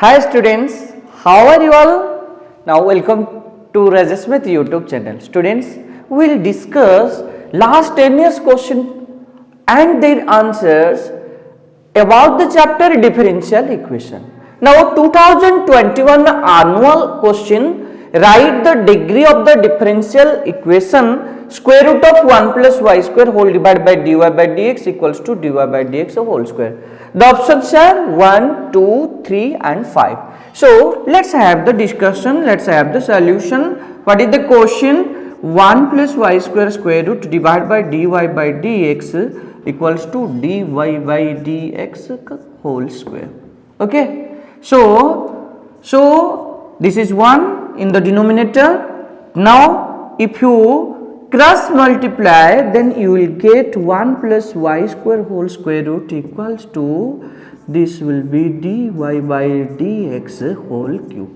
Hi students, how are you all? Now welcome to Rajesh Smith YouTube channel. Students, we will discuss last 10 years question and their answers about the chapter differential equation. Now 2021 annual question, write the degree of the differential equation square root of 1 plus y square whole divided by dy by dx equals to dy by dx whole square. The options are 1, 2, 3 and 5. So let's have the discussion, let's have the solution. What is the question? 1 plus y square square root divided by dy by dx equals to dy by dx whole square. Okay. So this is 1 in the denominator. Now if you cross multiply, then you will get 1 plus y square whole square root equals to, this will be dy by dx whole cube.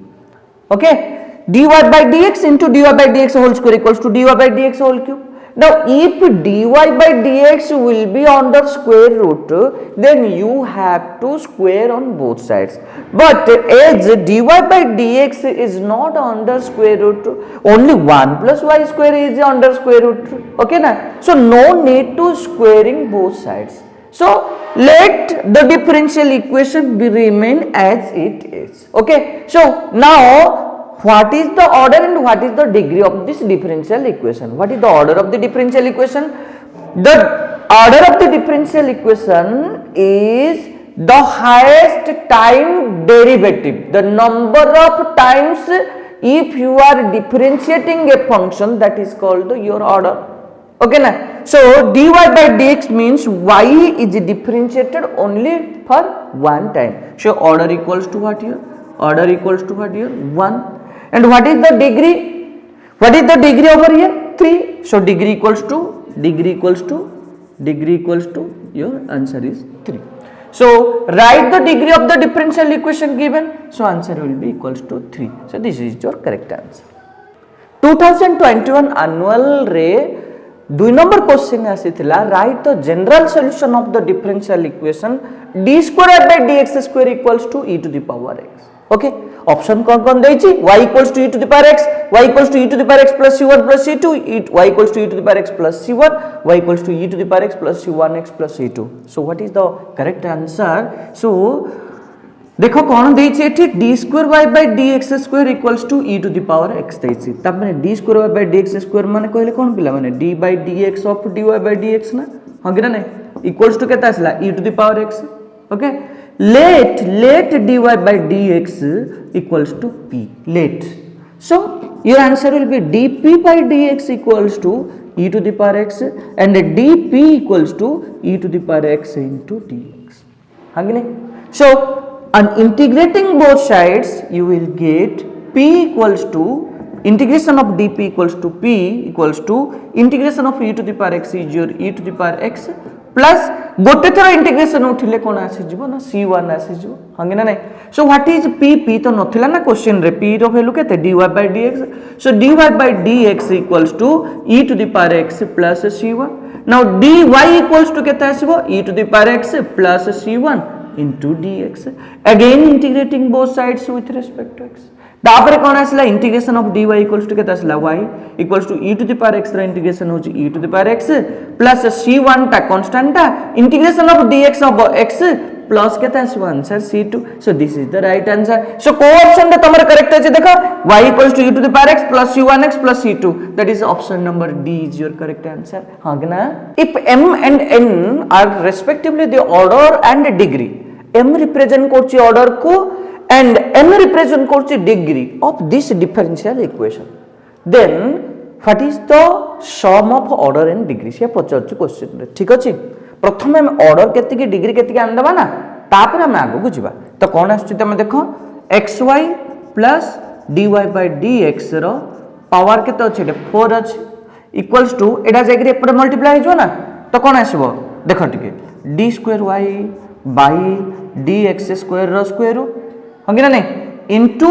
Okay, dy by dx into dy by dx whole square equals to dy by dx whole cube. Now if dy by dx will be under square root, then you have to square on both sides. But as dy by dx is not under square root, only 1 plus y square is under square root. Okay na? So no need to squaring both sides. So let the differential equation be remain as it is. Okay. So now what is the order and what is the degree of this differential equation? What is the order of the differential equation? The order of the differential equation is the highest time derivative, the number of times if you are differentiating a function, that is called your order. Okay na? So dy by dx means y is differentiated only for one time. So order equals to what here? Order equals to what here? 1. And what is the degree? What is the degree over here? 3. So degree equals to your answer is 3. So write the degree of the differential equation given. So answer will be equals to 3. So this is your correct answer. 2021 annual रे 2 number question आसीथिला, write the general solution of the differential equation d square by dx square equals to e to the power x. Okay, option कौन देइछि? y equals to e to the power x, y equals to e to the power x plus c1 plus c2, y equals to e to the power x plus c1, y equals to e to the power x plus c1x plus c2. So what is the correct answer? So देखो कौन देइछि एठी d square y by dx square equals to e to the power x देइछि. तब माने d square y by dx square माने कहले कौन पिला माने d by dx of dy by dx ना, हां कि ना equals to केता आसला e to the power x. Okay, let dy by dx equals to p, let. So your answer will be dp by dx equals to e to the power x and dp equals to e to the power x into dx. हाँ कि नहीं? So on integrating both sides, you will get p equals to integration of dp equals to p equals to integration of e to the power x is your e to the power x plus गोटे थर integration उठिले कोन आसी जिवो ना c1 आसी जिवो हंगे ना नहीं. सो what is p तो नथिला ना क्वेश्चन रे, p रो वैल्यू केते dy by dx. So dy by dx equals to e to the power x plus c1. Now dy equals to केते आसीबो e to the power x plus c1 into dx. Again integrating both sides with respect to x. तापरे कोन आसला integration of dy equals to केता आसला y equals to e to the power x रा integration होची e to the power x plus c1 टा constant टा integration of dx of x plus केता आसबो answer c2. So this is the right answer. So को option रे तमर correct अछि देखो y equals to e to the power x plus c1x plus c2, that is option number d is your correct answer. हां कि ना? If m and n are respectively the order and degree, m represent करछि order को and n represent करछि degree of this differential equation, then what is the sum of order and degree से पचरछु question रे. ठीक अछि, प्रथम हम order केते की डिग्री केते की आनदबा ना, तापर हम आगो को जिबा. तो कोन आछछि तमे देखो xy plus dy by dx रो पावर केते अछि 4 अछि इक्वल्स टू एटा जाय एपटे मल्टीप्लाई हो ना, तो कोन आसीबो देखो टिके d square y by dx square रो स्क्वायर हंगे ना नहीं into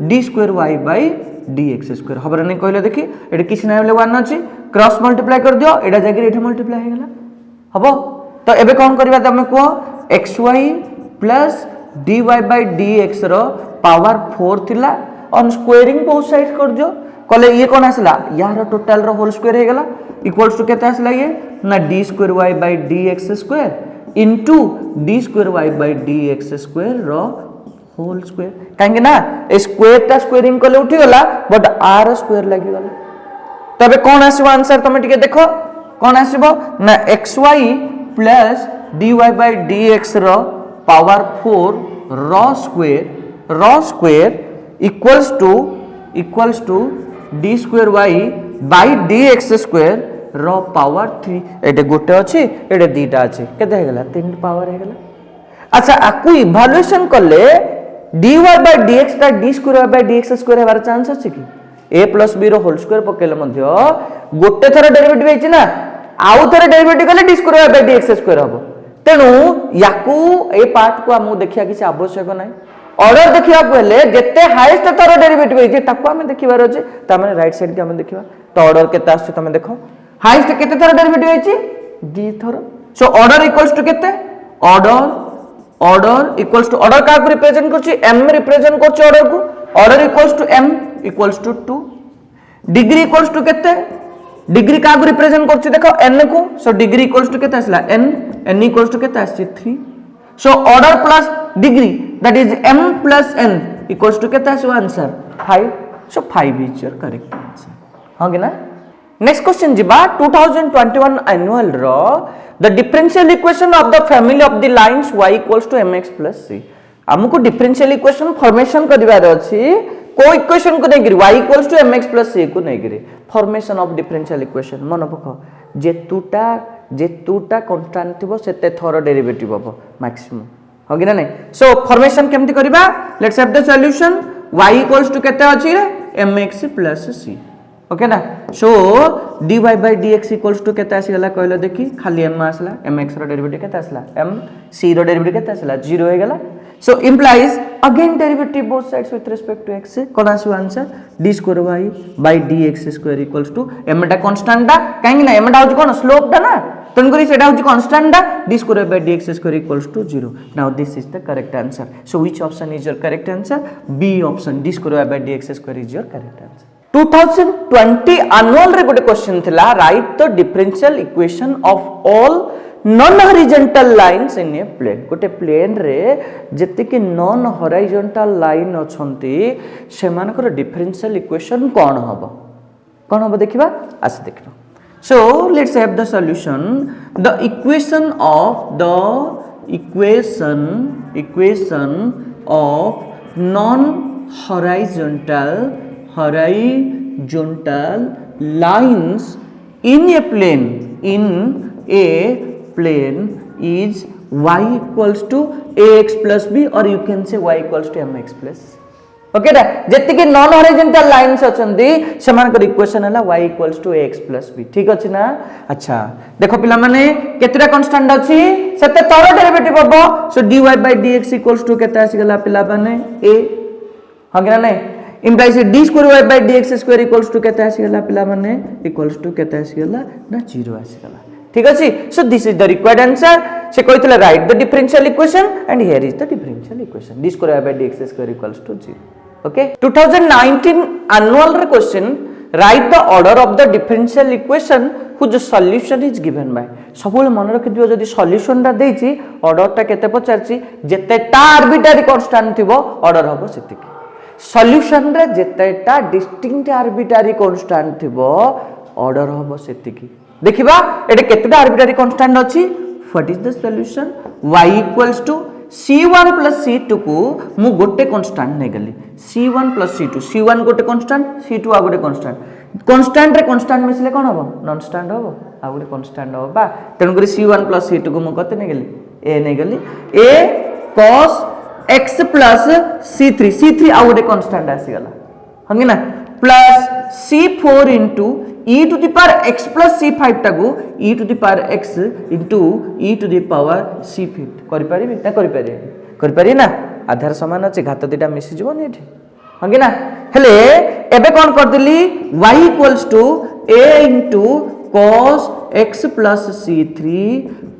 d square y by dx square हबरे नहीं कहले देखि एटा किछ नै होले 1 अछि, क्रॉस मल्टीप्लाई कर दियो एटा जाय एठे मल्टीप्लाई हे गेला हबो. तो एबे कोन करबा तमे को xy plus dy by dx रो पावर 4 थिला ऑन स्क्वायरिंग बोथ साइड कर दियो कहले ये कोन आसला यार टोटल रो होल स्क्वायर हे गेला इक्वल्स टू केते आसला ये ना d square y by dx square into d square y by dx square रो होल स्क्वायर काहे ना स्क्वायर ता स्क्वायरिंग कले उठी गला बट r स्क्वायर लागि गला तबे कोन आसीबो आंसर तमे टिके देखो कोन आसीबो ना xy plus dy by dx रो पावर 4 रो square equals to d square y by dx square रो पावर 3 एटे गोटे अछि एटे दीटा अछि केते हे गेला 3 पावर हे गेला अच्छा आकु इवैल्यूएशन करले dy by dx ता d square by dx square हेबार चांस अछि कि a plus b रो होल स्क्वायर पकेले मध्य गोटे थरा डेरिवेटिव हेछि ना आउ थरा डेरिवेटिव कले d square by dx square हबो तेनु याकू ए पार्ट को हम देखिया किसी आवश्यक नै ऑर्डर देखिया पहले जते हाईएस्ट थरा डेरिवेटिव हेछि ताको हम देखिबार अछि त माने राइट साइड के हम देखिबा तो ऑर्डर केते आछे तमे देखो हाईएस्ट केते थरा डेरिवेटिव हेछि d थरा सो ऑर्डर इक्वल्स टू केते ऑर्डर इक्वल्स टू ऑर्डर का रिप्रेजेंट करछि m रिप्रेजेंट करछि ऑर्डर को order equals to m equals to 2 degree equals to केते डिग्री का रिप्रेजेंट करछि देखो n को सो डिग्री इक्वल्स टू केते आसला n इक्वल्स टू केते आछि 3 so order plus degree that is m plus n equals to केते आसो answer 5 so 5 is your correct answer हां कि ना नेक्स्ट क्वेश्चन जिबा 2021 एनुअल रो the differential equation of the family of the lines y equals to mx plus c हमको differential equation formation करिवार अछि को इक्वेशन को नहीं y equals to mx plus c को नहीं फॉर्मेशन ऑफ डिफरेंशियल इक्वेशन मन पक जेतुटा कांस्टेंट थिबो सेते थोर डेरिवेटिव हबो मैक्सिमम हो कि ना नहीं सो फॉर्मेशन केमति करबा let's have the solution y equals to केते अछि रे mx प्लस c ओके ना so dy by dx equals to केते आसी गला कहलो देखि खाली m आसला mx रो डेरिवेटिव केते आसला m c रो डेरिवेटिव केते आसला 0 हे गला so implies again derivative both sides with respect to x कोन आसु answer d square y by dx square equals to m टा कांस्टेंट टा काहे ना m टा होची कोन स्लोप टा ना तन करी सेटा होची कांस्टेंट टा d square by dx square equals to 0 now this is the correct answer so which option is your correct answer b option d square by dx square is your correct answer 2020 annual रे गोटे question थिला write the differential equation of all non horizontal lines in a plane गोटे plane रे जति कि non horizontal line अछंती सेमानकर differential equation कोन हबो देखिबा आस देखिबा so let's have the solution the equation of non horizontal lines in a plane is y equals to ax plus b or you can say y equals to mx plus okay ना जति कि non horizontal lines अछंती समान equation हला y equals to ax plus b ठीक अछि ना अच्छा देखो पिला माने केतरा कांस्टेंट अछि सेते तोर डेरिवेटिव हबो सो dy by dx equals to केते आसी गला पिला माने a हां कि ना नहीं implies d square y by dx square equals to केते आसी गला पिला माने equals to केते आसी गला ना 0 आसी गला ठीक अछि so this is the required answer से कहितले write the differential equation and here is the differential equation d square y by dx square equals to 0 okay 2019 annual रे question write the order of the differential equation whose solution is given by सबले मन रखि दियो जदी solution ता देछि order ता केते पचारछि जेतेटा आर्बिट्ररी कांस्टेंट थिबो ऑर्डर हबो सेतिकी सॉल्यूशन रे जेतेटा डिस्टिंक्ट आर्बिट्ररी कांस्टेंट थिबो ऑर्डर हबो सेतिकी देखिबा एटे केतेटा आर्बिट्ररी कांस्टेंट अछि what is the solution y equals to c1 plus c2 को मु गोटे कांस्टेंट नै गली c1 plus c2 c1 गोटे कांस्टेंट c2 आ गोटे कांस्टेंट रे कांस्टेंट मिसले कोन हबो नॉन स्टैंड हबो आ गोटे कांस्टेंट हबो बा तन करी c1 plus c2 को मु कते नै गली a नै गली a cos x plus c3 आ गोटे कांस्टेंट आसी गला हंगी ना plus c4 into e to the power x plus c5 टाको e to the power x into e to the power c5 करि परिबे ना करि पारि ना आधार समान अछि घात दिटा मिसि जीवो नेठी हंगी ना हेले एबे कोन कर दिली y equals to a into cos x plus c3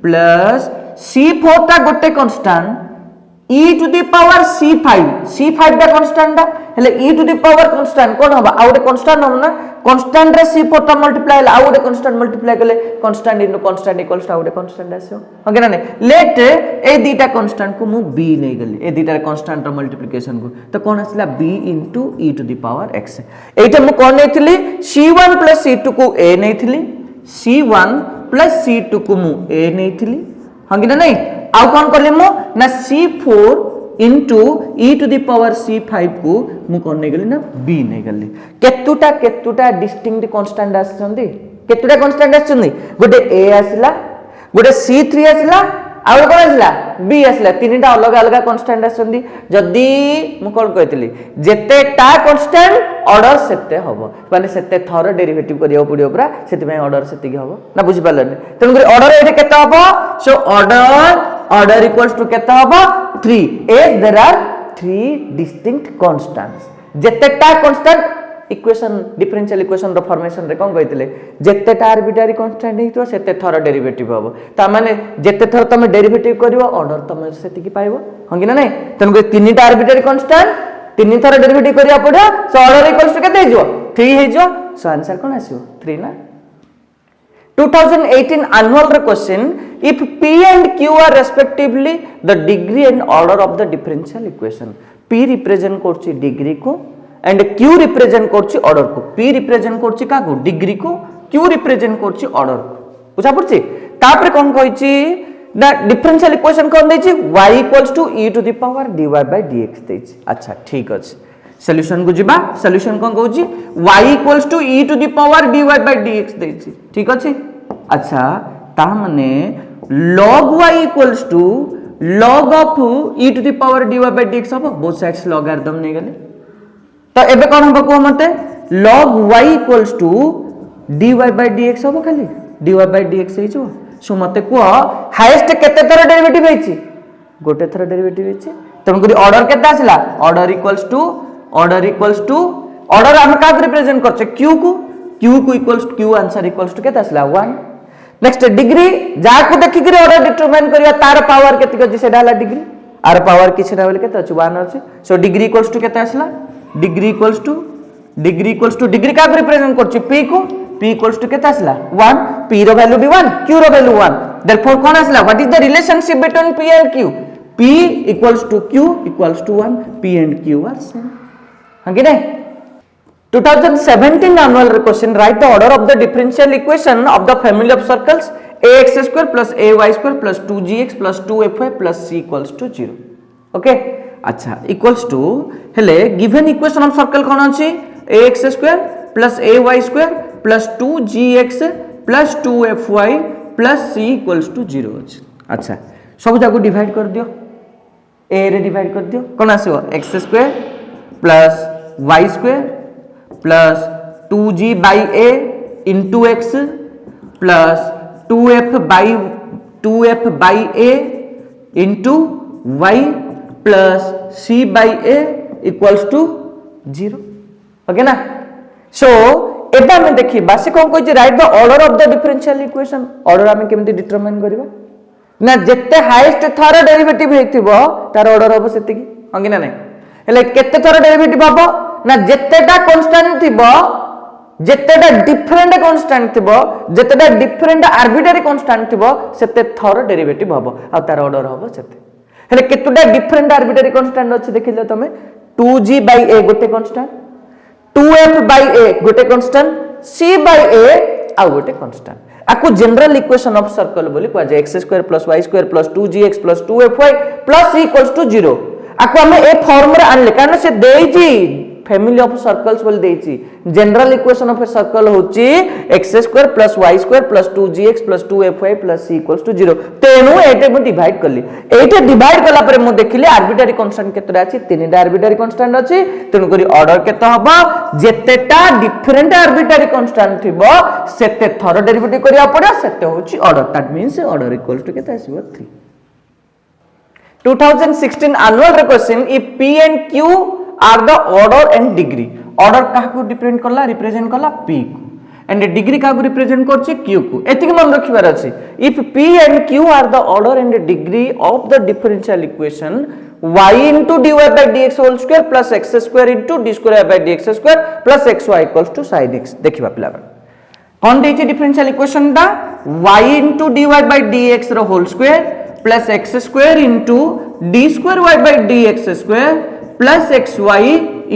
plus c4 ता गोटे constant e to the power c5 टा कांस्टेंट टा हेले e to the power constant कोन हबा आउटे कांस्टेंट हम ना कांस्टेंट रे c4 टा मल्टीप्लाई हला आउटे कांस्टेंट मल्टीप्लाई करले constant into constant equals to आउटे कांस्टेंट आसो ओके ना नहीं लेट ए दीटा कांस्टेंट को मु b नै गली ए दीटा कांस्टेंट रा मल्टीप्लिकेशन को तो कोन आसला b into e to the power x एटा मु कोन नेथिली c1 + c2 को a नेथिली c1 + c2 को मु a नेथिली हां कि ना नहीं आउ कोन करले मु ना c4 into e to the power c5 को मु कोन नै गली ना b नै गली केतुटा डिस्टिंक्ट कांस्टेंट आछंदी केतुटा कांस्टेंट आछंदी गोटे a आसला गोटे c3 आसला आ कोन आसला b आसला तीनटा अलग अलग कांस्टेंट आछंदी जदी मु कोन कहतिली जेतेटा कांस्टेंट ऑर्डर सेते हबो माने सेते थर डेरिवेटिव करियो पडियो पूरा सेति में ऑर्डर सेति की हबो ना बुझि पालन तन करी ऑर्डर एटे केते हबो सो ऑर्डर इक्वल्स टू केते हबो 3 as there are 3 distinct constants जेतेटा कांस्टेंट इक्वेशन डिफरेंशियल इक्वेशन रो फॉर्मेशन रे कोन कहितले जेतेटा आर्बिट्ररी कांस्टेंट हेतो सेते थर डेरिवेटिव हबो ता माने जेते थर तमे डेरिवेटिव करिवो ऑर्डर तमे सेति की पाइबो हंगी ना नै तन को तीनटा आर्बिट्ररी कांस्टेंट तीन थर डेरिवेटिव करिया पड़ो सो ऑर्डर इक्वल्स टू केते हेजो 3 हेजो सो आंसर कोन आसीओ 3 ना 2018 annual question if p and q are respectively the degree and order of the differential equation p represent करछि डिग्री को एंड q represent करछि ऑर्डर को p represent करछि का को डिग्री को q represent करछि ऑर्डर को बुझा पड़छि तापर कोन कहिछि ना डिफरेंशियल इक्वेशन कोन दैछि y = e to the power dy by dx दैछि अच्छा ठीक अछि सॉल्यूशन को जिबा सॉल्यूशन कोन कहउछि y = e to the power dy by dx दैछि ठीक अछि अच्छा ता माने log y = log of e to the power dy by dx हबो बोथ साइड्स लॉगरिथम नै गेले तो एबे कोन हबो को मते log y = dy by dx हबो खाली dy by dx हे जो सो मते को हाईएस्ट केते थर डेरिवेटिव हेछि गोटे थर डेरिवेटिव हेछि तम करी ऑर्डर केते आसला ऑर्डर इक्वल्स टू ऑर्डर हम का रिप्रेजेंट करछे q को equals q answer equals to केते आसला 1 नेक्स्ट डिग्री जा को देखि करी ऑर्डर डिटरमाइन करिया तार पावर केते कछि सेडा हला डिग्री आर पावर किछ ना बोले केते अछि 1 अछि सो डिग्री इक्वल्स टू केते आसला डिग्री इक्वल्स टू डिग्री का रिप्रेजेंट करछि p इक्वल्स टू केते आसला 1 p रो वैल्यू भी 1 q रो वैल्यू 1 देयरफॉर कोन आसला what is the relationship between p and q p equals to q equals to 1 p and q are same हां कि नहीं 2017 annual question write the order of the differential equation of the family of circles ax² plus ay² plus 2gx plus 2fy plus c equals to 0 okay अच्छा equals to हेले given equation of circle कोन अछि ax² plus ay² plus 2gx plus 2fy plus c equals to 0 अछि अच्छा सब जाको divide कर दियो a रे डिवाइड कर दियो कोन आसीबो x² plus y² plus 2g by a into x plus 2f by a into y plus c by a equals to 0 okay ना so एटा में देखि बासे कोन कोइ right the order of the differential equation order हमें केमति determine करबा ना जेते highest थर डेरिवेटिव हेतिबो तार ऑर्डर होबो सेति की हंगी ना नै हेले केते थर डेरिवेटिव हबो ना जेतेटा कांस्टेंट थिबो जेतेटा डिफरेंट कांस्टेंट थिबो जेतेटा डिफरेंट आर्बिट्ररी कांस्टेंट थिबो सेते थर डेरिवेटिव हबो आ तार ऑर्डर हबो सेते हेले केतुटा डिफरेंट आर्बिट्ररी कांस्टेंट अछि देखिले तमे 2g by a गोटे कांस्टेंट 2f by a गोटे कांस्टेंट c by a आ गोटे कांस्टेंट आकु जनरल इक्वेशन ऑफ सर्कल बोली कोआ जे x² plus y² plus 2gx plus 2fy plus c equals to 0 आकु हमें ए फॉर्म रे आनले कारण से देइजी फैमिली ऑफ सर्कल्स बोल देइची general equation of a circle होची x² plus y² plus 2gx plus 2fy plus c equals to 0 तेनु एटे मु divide करली एटे डिवाइड कला पर मु देखिले आर्बिट्ररी कांस्टेंट केतरा अछि तीनटा आर्बिट्ररी कांस्टेंट अछि तेनु करी ऑर्डर केते हबो जेतेटा डिफरेंट आर्बिट्ररी कांस्टेंट थिबो सेते थर डेरिवेटिव करिया पड़ो सेते होची order that means order equals to केते आसीबो 3 2016 annual question if p and q are the order and degree order का को डिपेंड करला रिप्रेजेंट करला p को and degree का represent करछि q को एतिक मन रखिबार अछि if p and q are the order and degree of the differential equation y into dy by dx whole square plus x square into d square by dx square plus xy equals to sin x देखिबा पिला कौन देछि differential equation दा y into dy by dx रो whole square plus x square into d square y by dx square plus xy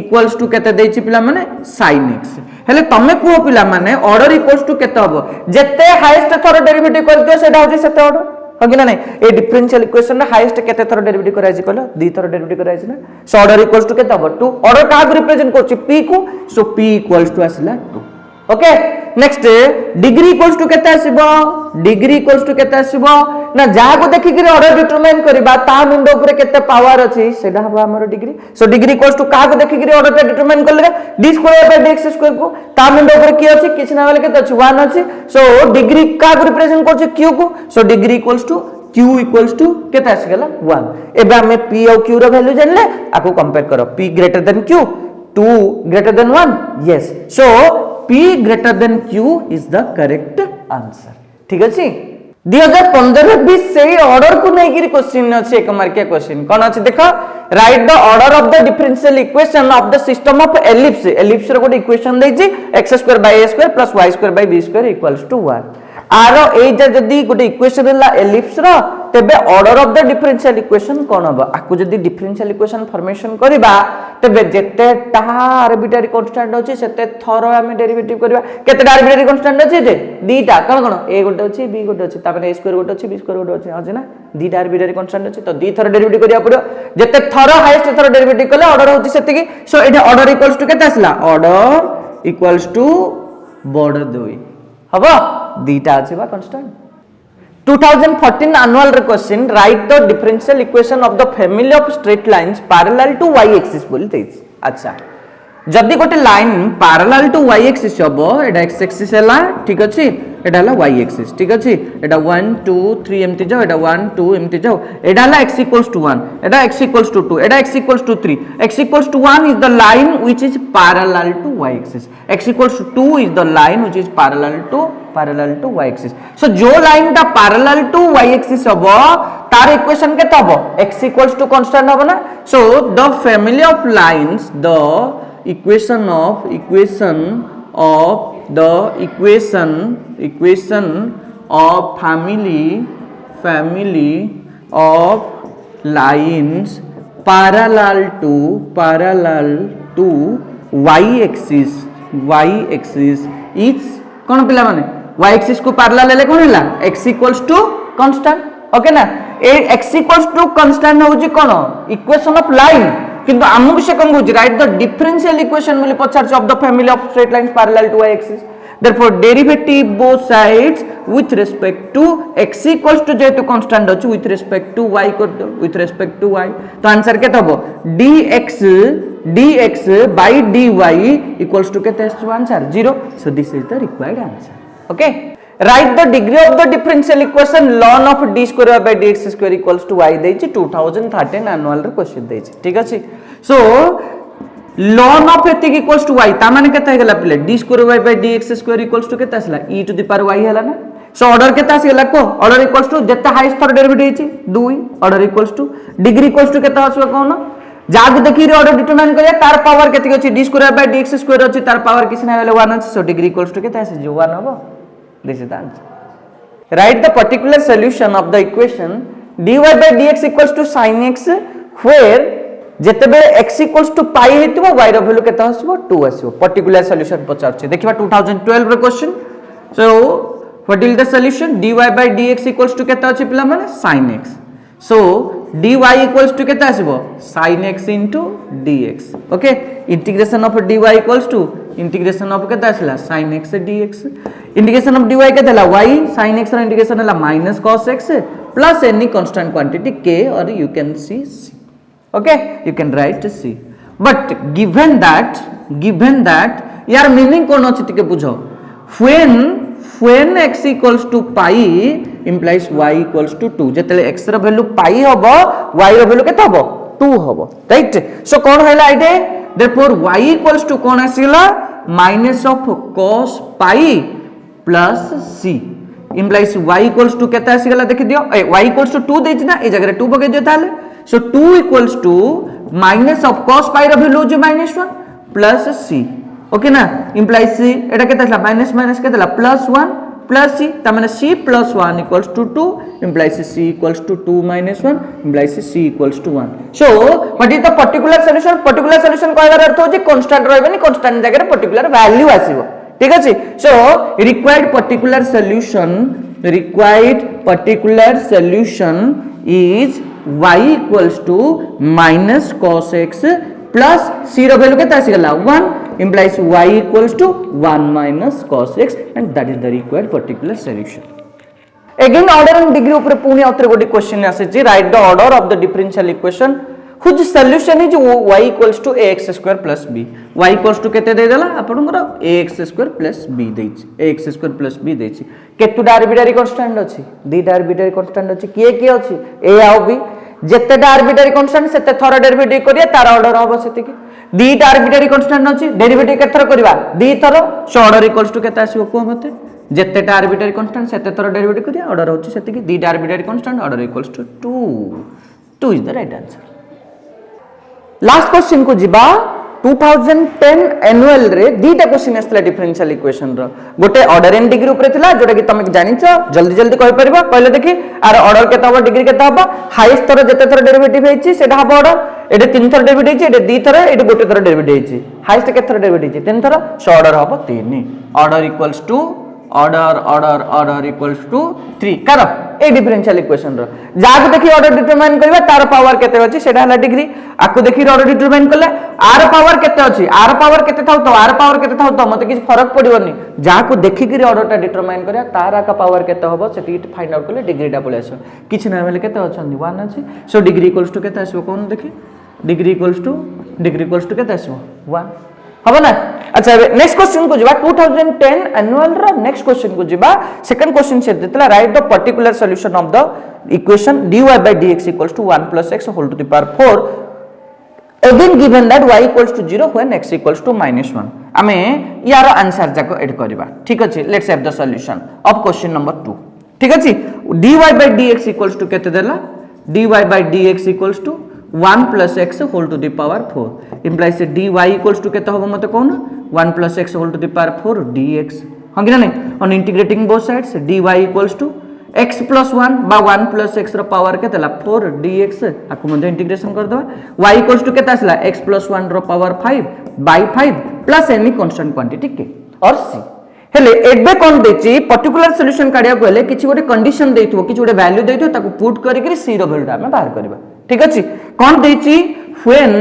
equals to केते देछि पिला माने sin x हेले तमे को पिला माने ऑर्डर इक्वल्स टू केते हबो जेते हाईएस्ट थरो डेरिवेटिव कर दियो सेटा होछि सेते ऑर्डर हो कि ना नहीं ए डिफरेंशियल इक्वेशन रे हाईएस्ट केते थरो डेरिवेटिव कराइ छि कहलो दी थरो डेरिवेटिव कराइ छि ना सो ऑर्डर इक्वल्स टू केते हबो 2 ऑर्डर का रिप्रेजेंट करछि p को सो p इक्वल्स टू आसिला 2 okay next degree equals to केते आसीबो डिग्री इक्वल्स टू केते आसीबो ना जा को देखि कि ऑर्डर डिटरमाइन करबा ता मुंडो ऊपर केते पावर अछि सेडा हबो हमर degree so degree equals to का को देखि कि ऑर्डर टा डिटरमाइन करले d square by dx square को ता मुंडो ऊपर की अछि किछ ना वाले केते अछि 1 अछि सो डिग्री का को रिप्रेजेंट करछि q को so degree equals to q equals to केते आसी गेला 1 एबे हमें p और q रो वैल्यू जानले आको कंपेयर करो p greater than q 2 greater than 1 yes so p greater than q is the correct answer ठीक अछि 2015-20 से ऑर्डर को नहीं गिरी क्वेश्चन अछि एक मार्क के क्वेश्चन कोन अछि देखो write the order of the differential equation of the system of ellipse ellipse रो कोड इक्वेशन दै छी x² / a² + y² / b² = 1 आरो एजा जदी गोटे इक्वेशन हला एलिप्स रो तबे order of the differential equation कोन हबो आकु जदी डिफरेंशियल इक्वेशन फॉर्मेशन करबा तबे जेते टा आर्बिट्ररी कांस्टेंट अछि सेते थरो हम डेरिवेटिव करबा केते आर्बिट्ररी कांस्टेंट अछि जे दीटा कोन कोन a गोटे अछि b गोटे अछि तापर a² गोटे अछि b² गोटे अछि अछि ना दीटा आर्बिट्ररी कांस्टेंट अछि तो दी थरो डेरिवेटिव करिया पड़ो जेते थरो हाईएस्ट थरो डेरिवेटिव कले ऑर्डर होछि सेते की सो एटा ऑर्डर इक्वल्स टू केते आसला ऑर्डर इक्वल्स टू बॉर्डर 2 हबो दीटा अछि बा constant 2014 annual question write the differential equation of the family of straight lines parallel to y axis बोली देछि अच्छा जदी गोटे line parallel to y axis हबो एटा x एक्सिस हला ठीक अछि एटा हला y एक्सिस ठीक अछि एटा 1 2 3 एमति जाओ एटा 1 2 एमति जाओ एटा हला x = 1 Etah x = 2 Etah x = 3 x = 1 is the line which is parallel to y axis x = 2 is the line which is parallel to y axis so जो लाइन ता parallel to y axis हबो तार equation के तबो x = constant हबो ना so the family of lines the equation of family of lines parallel to y axis is कौन पिला माने y axis को पैरेलल ले कोन हला x = कांस्टेंट ओके ना ए x = कांस्टेंट होउची कोन इक्वेशन ऑफ लाइन किंतु आमु से कम बुझ राइट द डिफरेंशियल इक्वेशन बोले पचार of the family of straight lines parallel to y axis therefore derivative both sides with respect to x equals to जेतु constant अछि with respect to y कर दो with respect to y तो answer केते हबो dx by dy equals to केते answer 0 so this is the required answer okay write the degree of the differential equation ln of d square by dx square equals to y देछि 2013 annual रे question देछि ठीक अछि सो ln of एतिक equals to y ता माने केते हेगला play d square y by dx square equals to केते आसला e to the power y हला ना सो ऑर्डर केते आसीला को ऑर्डर इक्वल्स टू जेते हाईएस्ट थर डेरिवेटिव हिची 2 order equals to degree equals to केते आसबो कोन जाग देखि रे ऑर्डर डिटरमाइन करिया तार पावर केते अछि d square by dx square अछि तार पावर किछ ना भेले 1 अछि सो डिग्री इक्वल्स टू केते आसी 1 हबो this is the answer write the particular solution of the equation dy by dx equals to sin x where जेते बेले x equals to pi हेतिबो y रो वैल्यू केते आसीबो 2 आसीबो पर्टिकुलर सॉल्यूशन पचारछे देखिबा 2012 रो question so what is the solution dy by dx equals to केते अछि पिला माने sin x so dy equals to केते आसीबो sin x into dx okay integration of dy equals to integration of केते आसला sin x dx integration of dy केते हला y sin x रो integration हला minus cos x plus any constant quantity k or you can see c okay you can write c but given that यार meaning कोन अछि तिके बुझो when x equals to pi implies y equals to 2 जेतले x रो value pi हबो y रो value केते हबो 2 हबो राइट सो कोन हैला आइडे therefore y equals to कोन आसीला minus of cos pi plus c implies y equals to केते आसी गला देखि दियो y equals to 2 देछि ना ए जगह 2 पके दियो ताले सो 2 equals to minus of cos pi रो वैल्यू जो -1 प्लस c ओके ना implies c एटा केते आसला माइनस माइनस केते ला प्लस 1 प्लस c त माने c plus 1 equals to 2 implies c equals to 2 minus 1 implies c equals to 1 so what is the particular solution कहबार अर्थ होची constant रहबेनी constant जगह रे particular value आसीबो ठीक अछि सो required particular solution is y equals to minus cos x plus c row value केते आसी गला 1 implies y equals to 1 minus cos x and that is the required particular solution. Again order and degree ऊपर पुनी आउथरे गोटी question आसे जी write the order of the differential equation whose solution is y equals to ax square plus b. y equals to केते दे देला आपनकर ax square plus b देछि ax square plus b देछि केतुटा arbitrary constant अछि दीटा arbitrary constant अछि किए अछि a आ b जेतेटा आर्बिट्ररी कांस्टेंट सेते थोर डेरिवेटिव करिया तार ऑर्डर होबो सेति कि दीटा आर्बिट्ररी कांस्टेंट अछि डेरिवेटिव केथर करबा दी थर सो ऑर्डर इक्वल्स टू केते आसीबो को मते जेतेटा आर्बिट्ररी कांस्टेंट सेते थर डेरिवेटिव करिया ऑर्डर होछि सेति कि दीटा arbitrary constant order equals to 2 is the right answer last question को जिबा 2010 एनुअल रे दीटा क्वेश्चन आस्तला डिफरेंशियल इक्वेशन रो गोटे ऑर्डर एंड डिग्री ऊपर थिला जोटा कि तुम जानिछो जल्दी जल्दी कहि परबा पहले देखि आर ऑर्डर केता हो डिग्री केता हो हाईएस्ट थर जते थर डेरिवेटिव हेछि सेटा हबो ऑर्डर एटे तीन थर डेरिवेटिव हेछि एटे दी थर एटे गोटे थर डेरिवेटिव हेछि हाईएस्ट केते थर डेरिवेटिव हेछि तीन थर सो ऑर्डर हबो 3 order equals to order equals to 3 कर ए डिफरेंशियल इक्वेशन रो जाक देखि ऑर्डर डिटरमाइन करबा तार पावर केते अछि सेटा हला डिग्री आकु देखि ऑर्डर डिटरमाइन करले आर पावर केते अछि आर पावर केते थाउ तो आर पावर केते थाउ तो मते किछ फरक पड़िबोनी जाकु देखि कि ऑर्डर ता डिटरमाइन करिया तार आका पावर केते होबो सेति फाइंड आउट करले डिग्रीटा पळे आसो किछ ना बेले केते अछन 1 अछि सो डिग्री इक्वल्स टू केते आसो कोन देखि डिग्री इक्वल्स टू केते आसो 1 हबो ना अच्छा नेक्स्ट क्वेश्चन को जिबा 2010 एनुअल रो नेक्स्ट क्वेश्चन को जिबा सेकंड क्वेश्चन से देतला write the particular solution of the equation dy by dx equals to 1 plus x whole to the power 4 again given that y equals to 0 when x equals to -1 आमे यार answer जाको add करबा ठीक अछि let's have the solution of question number 2 ठीक अछि dy by dx equals to केते देला dy by dx equals to 1 plus x whole to the power 4 implies dy equals to केते होबो मते कोन 1 plus x whole to the power 4 dx हां कि नहीं on integrating both sides dy equals to x plus 1 बा 1 plus x रो power केते ला 4 dx आकु मध्ये integration कर दबा y equals to केते आसला x plus 1 रो power 5 by 5 plus any constant quantity k और c हेले एबे कोन देची पर्टिकुलर सॉल्यूशन काढिया कोले किछि गोटे कंडीशन देइथो किछि गोटे वैल्यू देइथो ताकु पुट करि कि c रो वैल्यू हम बाहर करबा ठीक अछि कोन देची when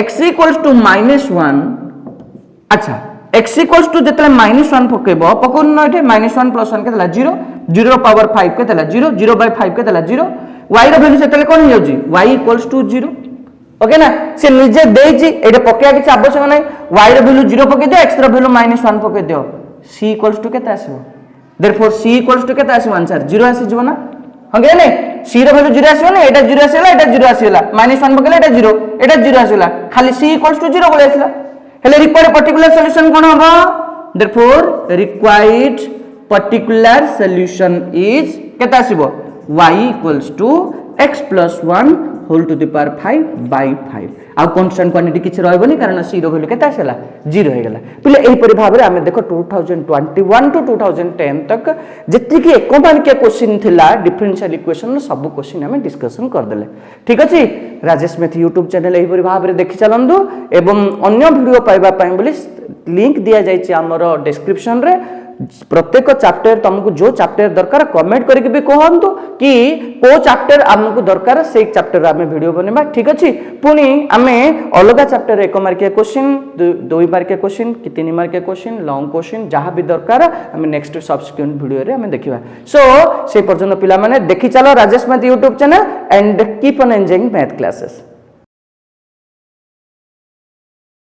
x equals to -1 अच्छा x equals to जतले -1 पकेबो पकोन न एठे -1 + 1 केतला 0 0 पावर 5 केतला 0 0 by 5 केतला 0 y रो वैल्यू सेतले कोन हो जी y equals to 0 ओके ना से निजे देची एठे पकेया किछ आवश्यक नै y रो वैल्यू 0 पके दियो x रो वैल्यू -1 पके दियो c equals to केता आसीबो देयरफॉर c equals to केता आसीबो आंसर 0 आसी जीवो ना हंगे नै c रो वैल्यू 0 आसीबो ना एटा 0 आसीला एटा 0 आसीला -1 पकेला एटा 0 एटा 0 आसीला खाली c equals to 0 बोले आसीला हेले रिक्वायर्ड पर्टिकुलर सॉल्यूशन कोन होबो therefore required particular solution is केता आसीबो y equals to x plus 1 whole to the power 5 by 5 आ कांस्टेंट क्वांटिटी किछ रहबोनी कारण c रो वैल्यू केता आसेला 0 हे गेला पिले एही परि भाबरे हमें देखो 2021 टू 2010 तक जति कि एकमान के क्वेश्चन थिला डिफरेंशियल इक्वेशन सब क्वेश्चन हमें डिस्कशन कर देले ठीक अछि राजेश मैथ YouTube चैनल एही परि भाबरे देखि चलंदु एवं अन्य वीडियो पाइबा पई बोली लिंक दिया जायछि हमरो डिस्क्रिप्शन रे प्रत्येक चैप्टर तुमको जो चैप्टर दरकार कमेंट करके भी कहंतु कि को चैप्टर हमको दरकार से चैप्टर आमे वीडियो बनेबा ठीक अछि पुनी आमे अलगा चैप्टर 1 मार्क के क्वेश्चन 2 मार्क के क्वेश्चन कि 3 मार्क के क्वेश्चन लॉन्ग क्वेश्चन जहां भी दरकार आमे नेक्स्ट सब्सिक्वेंट वीडियो रे आमे देखिबा सो से पर्यंत पिला माने देखि चलो Rajesh math YouTube channel and keep on enjoying math classes.